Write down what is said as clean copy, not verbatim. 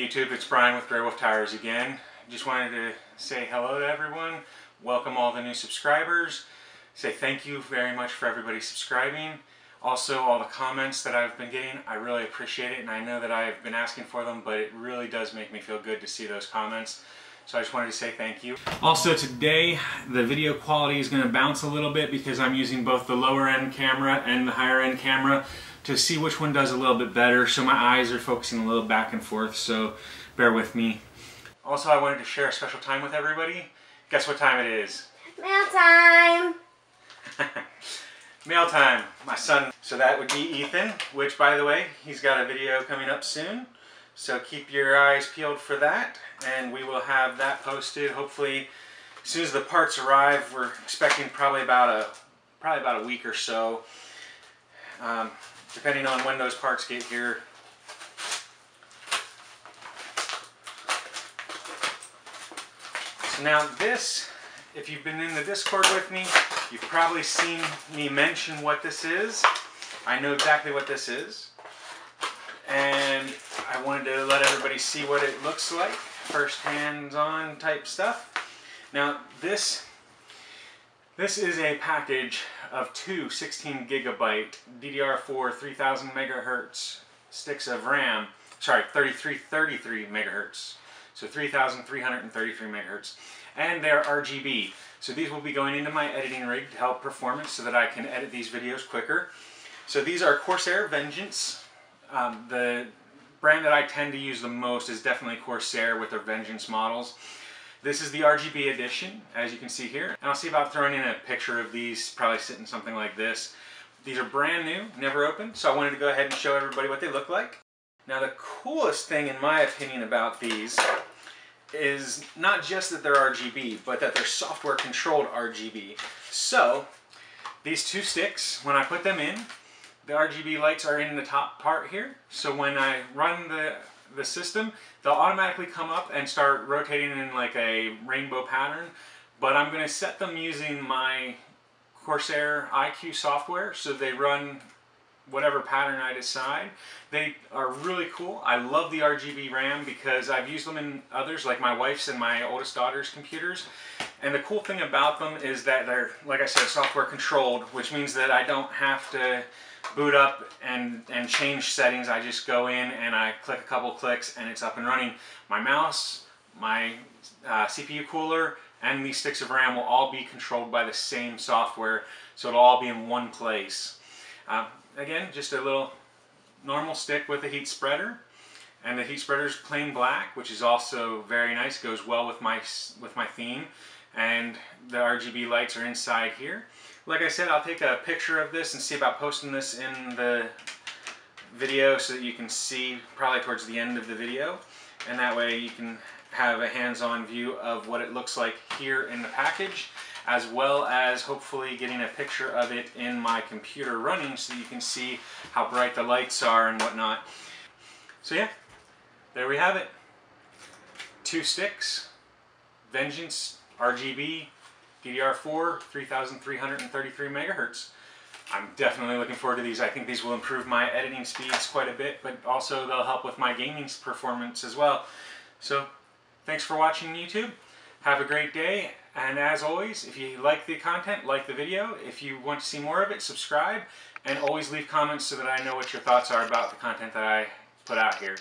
Hey YouTube, it's Brian with GreyWolf Tires again. Just wanted to say hello to everyone, welcome all the new subscribers, say thank you very much for everybody subscribing. Also, all the comments that I've been getting, I really appreciate it, and I know that I've been asking for them, but it really does make me feel good to see those comments. So I just wanted to say thank you. Also today, the video quality is going to bounce a little bit because I'm using both the lower end camera and the higher end camera to see which one does a little bit better. So my eyes are focusing a little back and forth, so bear with me. Also, I wanted to share a special time with everybody. Guess what time it is? Mail time! Mail time, my son. So that would be Ethan, which by the way, he's got a video coming up soon. So keep your eyes peeled for that, and we will have that posted hopefully as soon as the parts arrive. We're expecting probably about a week or so, depending on when those parts get here. So now this, if you've been in the Discord with me, you've probably seen me mention what this is. I know exactly what this is, and I wanted to let everybody see what it looks like, first hands-on type stuff. Now this is a package of two 16 gigabyte DDR4 3000 megahertz sticks of RAM, sorry, 3333 megahertz, so 3333 megahertz, and they're RGB. So these will be going into my editing rig to help performance so that I can edit these videos quicker. So these are Corsair Vengeance. The brand that I tend to use the most is definitely Corsair with their Vengeance models. This is the RGB edition, as you can see here. And I'll see about throwing in a picture of these, probably sitting something like this. These are brand new, never opened, so I wanted to go ahead and show everybody what they look like. Now the coolest thing in my opinion about these is not just that they're RGB, but that they're software controlled RGB. So these two sticks, when I put them in, the RGB lights are in the top part here. So when I run the system, they'll automatically come up and start rotating in like a rainbow pattern. But I'm going to set them using my Corsair IQ software, so they run whatever pattern I decide. They are really cool. I love the RGB RAM because I've used them in others, like my wife's and my oldest daughter's computers. And the cool thing about them is that they're, like I said, software controlled, which means that I don't have to boot up and change settings. I just go in and I click a couple clicks and it's up and running. My mouse, my CPU cooler, and these sticks of RAM will all be controlled by the same software, so it'll all be in one place. Again, just a little normal stick with a heat spreader, and the heat spreader is plain black, which is also very nice, goes well with my theme, and the RGB lights are inside here. Like I said, I'll take a picture of this and see about posting this in the video so that you can see probably towards the end of the video, and that way you can have a hands-on view of what it looks like here in the package, as well as hopefully getting a picture of it in my computer running so you can see how bright the lights are and whatnot. So yeah, there we have it. Two sticks, Vengeance RGB, DDR4, 3333 megahertz. I'm definitely looking forward to these. I think these will improve my editing speeds quite a bit, but also they'll help with my gaming performance as well. So thanks for watching YouTube. Have a great day, and as always, if you like the content, like the video. If you want to see more of it, subscribe, and always leave comments so that I know what your thoughts are about the content that I put out here.